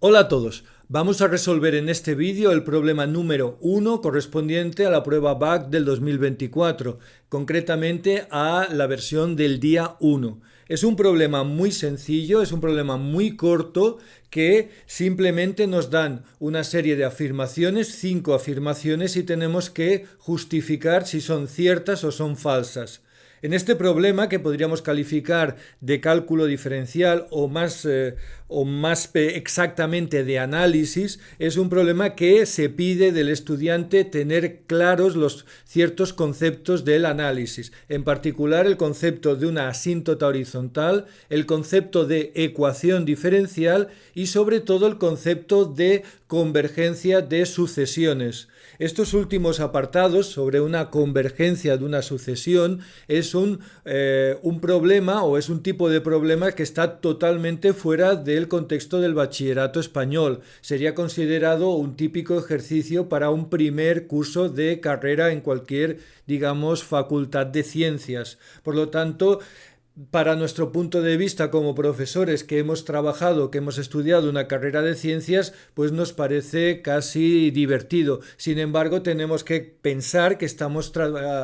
Hola a todos, vamos a resolver en este vídeo el problema número 1 correspondiente a la prueba BAC del 2024, concretamente a la versión del día 1. Es un problema muy sencillo, es un problema muy corto que simplemente nos dan una serie de afirmaciones, 5 afirmaciones, y tenemos que justificar si son ciertas o son falsas. En este problema, que podríamos calificar de cálculo diferencial o más exactamente de análisis, es un problema que se pide del estudiante tener claros los ciertos conceptos del análisis, en particular el concepto de una asíntota horizontal, el concepto de ecuación diferencial y sobre todo el concepto de convergencia de sucesiones. Estos últimos apartados sobre una convergencia de una sucesión es un problema o es un tipo de problema que está totalmente fuera del contexto del bachillerato español. Sería considerado un típico ejercicio para un primer curso de carrera en cualquier, digamos, facultad de ciencias. Por lo tanto, para nuestro punto de vista como profesores que hemos trabajado, que hemos estudiado una carrera de ciencias, pues nos parece casi divertido. Sin embargo, tenemos que pensar que estamos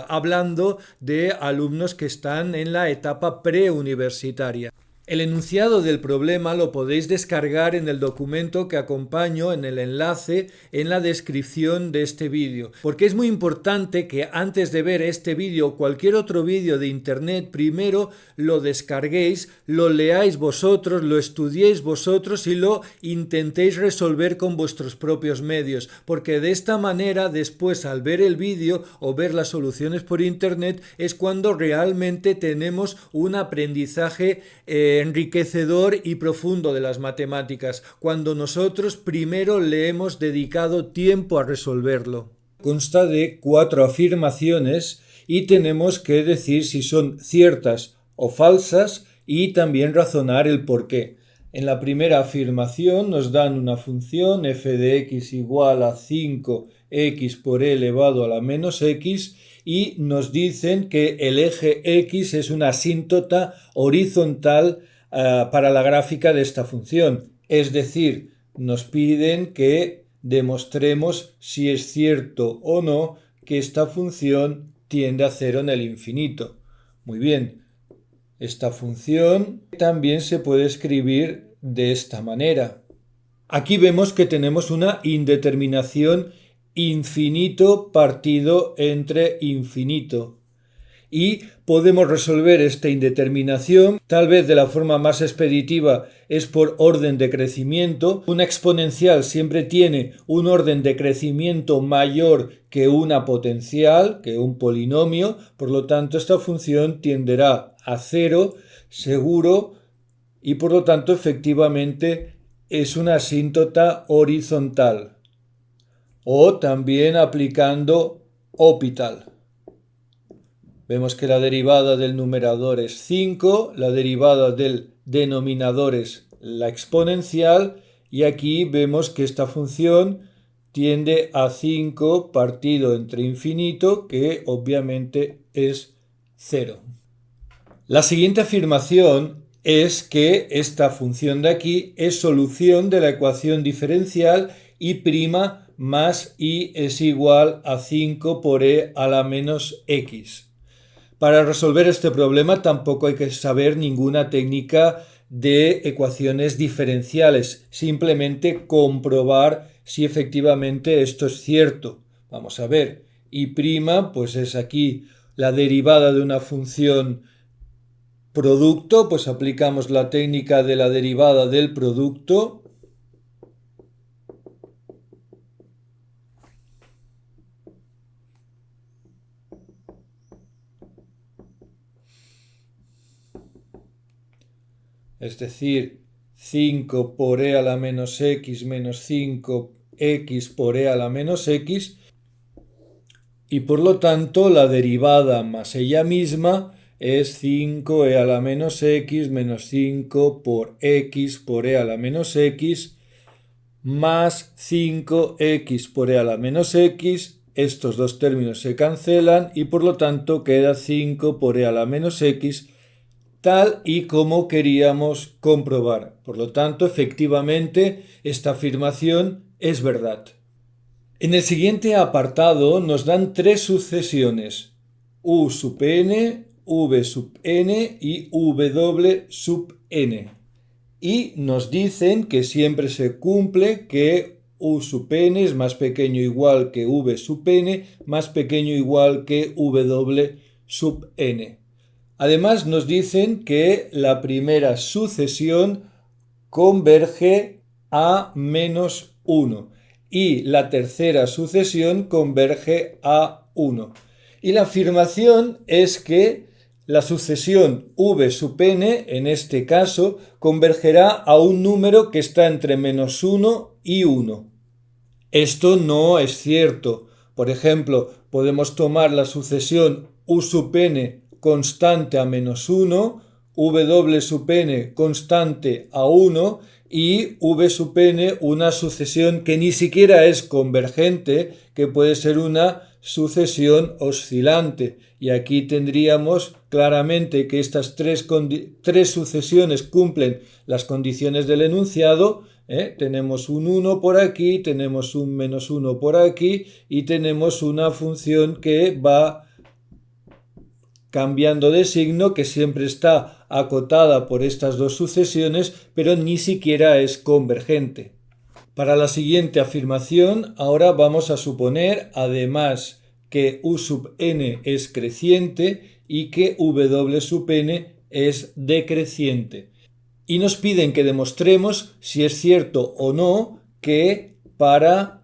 hablando de alumnos que están en la etapa preuniversitaria. El enunciado del problema lo podéis descargar en el documento que acompaño en el enlace en la descripción de este vídeo, porque es muy importante que antes de ver este vídeo o cualquier otro vídeo de internet, primero lo descarguéis, lo leáis vosotros, lo estudiéis vosotros y lo intentéis resolver con vuestros propios medios, porque de esta manera después, al ver el vídeo o ver las soluciones por internet, es cuando realmente tenemos un aprendizaje enriquecedor y profundo de las matemáticas, cuando nosotros primero le hemos dedicado tiempo a resolverlo. Consta de 4 afirmaciones y tenemos que decir si son ciertas o falsas y también razonar el por qué. En la primera afirmación nos dan una función f de x igual a 5x por e elevado a la menos x y nos dicen que el eje x es una asíntota horizontal para la gráfica de esta función. Es decir, nos piden que demostremos si es cierto o no que esta función tiende a cero en el infinito. Muy bien, esta función también se puede escribir de esta manera. Aquí vemos que tenemos una indeterminación infinito partido entre infinito. Y podemos resolver esta indeterminación, tal vez de la forma más expeditiva es por orden de crecimiento. Una exponencial siempre tiene un orden de crecimiento mayor que una potencial, que un polinomio, por lo tanto esta función tenderá a cero seguro y por lo tanto efectivamente es una asíntota horizontal. O también aplicando Hopital. Vemos que la derivada del numerador es 5, la derivada del denominador es la exponencial y aquí vemos que esta función tiende a 5 partido entre infinito, que obviamente es 0. La siguiente afirmación es que esta función de aquí es solución de la ecuación diferencial y' más y es igual a 5 por e a la menos x. Para resolver este problema tampoco hay que saber ninguna técnica de ecuaciones diferenciales, simplemente comprobar si efectivamente esto es cierto. Vamos a ver, y' pues es aquí la derivada de una función producto, pues aplicamos la técnica de la derivada del producto. Es decir, 5 por e a la menos x menos 5x por e a la menos x, y por lo tanto la derivada más ella misma es 5e a la menos x menos 5 por x por e a la menos x más 5x por e a la menos x. Estos dos términos se cancelan y por lo tanto queda 5 por e a la menos x tal y como queríamos comprobar. Por lo tanto, efectivamente, esta afirmación es verdad. En el siguiente apartado nos dan tres sucesiones: U sub n, V sub n y W sub n. Y nos dicen que siempre se cumple que U sub n es más pequeño o igual que V sub n más pequeño o igual que W sub n. Además nos dicen que la primera sucesión converge a menos 1 y la tercera sucesión converge a 1. Y la afirmación es que la sucesión V sub n, en este caso, convergerá a un número que está entre menos 1 y 1. Esto no es cierto. Por ejemplo, podemos tomar la sucesión U sub n constante a menos 1, W sub n constante a 1 y V sub n una sucesión que ni siquiera es convergente, que puede ser una sucesión oscilante. Y aquí tendríamos claramente que estas tres sucesiones cumplen las condiciones del enunciado. Tenemos un 1 por aquí, tenemos un menos 1 por aquí y tenemos una función que va cambiando de signo, que siempre está acotada por estas dos sucesiones, pero ni siquiera es convergente. Para la siguiente afirmación, ahora vamos a suponer, además, que U sub n es creciente y que W sub n es decreciente. Y nos piden que demostremos si es cierto o no que para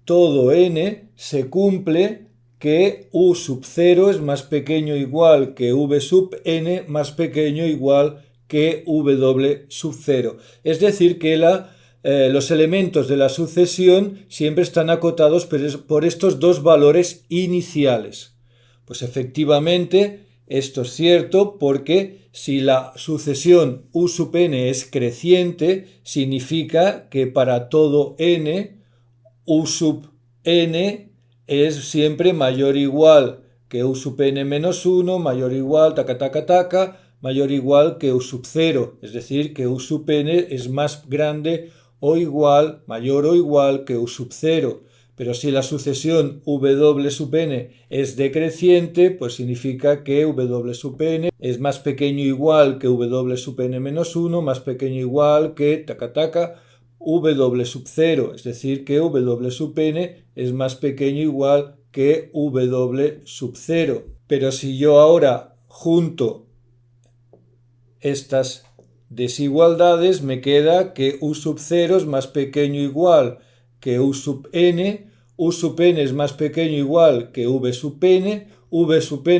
todo n se cumple que U sub 0 es más pequeño o igual que V sub n más pequeño o igual que W sub 0. Es decir, que los elementos de la sucesión siempre están acotados por estos dos valores iniciales. Pues efectivamente esto es cierto, porque si la sucesión U sub n es creciente, significa que para todo n, U sub n es siempre mayor o igual que U sub n menos 1, mayor o igual, mayor o igual que U sub 0. Es decir, que U sub n es más grande o igual, mayor o igual que U sub 0. Pero si la sucesión W sub n es decreciente, pues significa que W sub n es más pequeño o igual que W sub n menos 1, más pequeño o igual que W sub 0, es decir, que W sub n es más pequeño o igual que W sub 0. Pero si yo ahora junto estas desigualdades, me queda que U sub 0 es más pequeño o igual que U sub n es más pequeño o igual que V sub n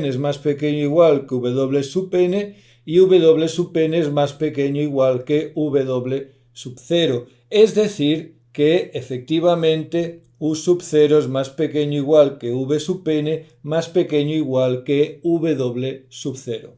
es más pequeño o igual que W sub n y W sub n es más pequeño o igual que W sub 0. Es decir, que efectivamente U sub 0 es más pequeño o igual que V sub n más pequeño o igual que W sub 0.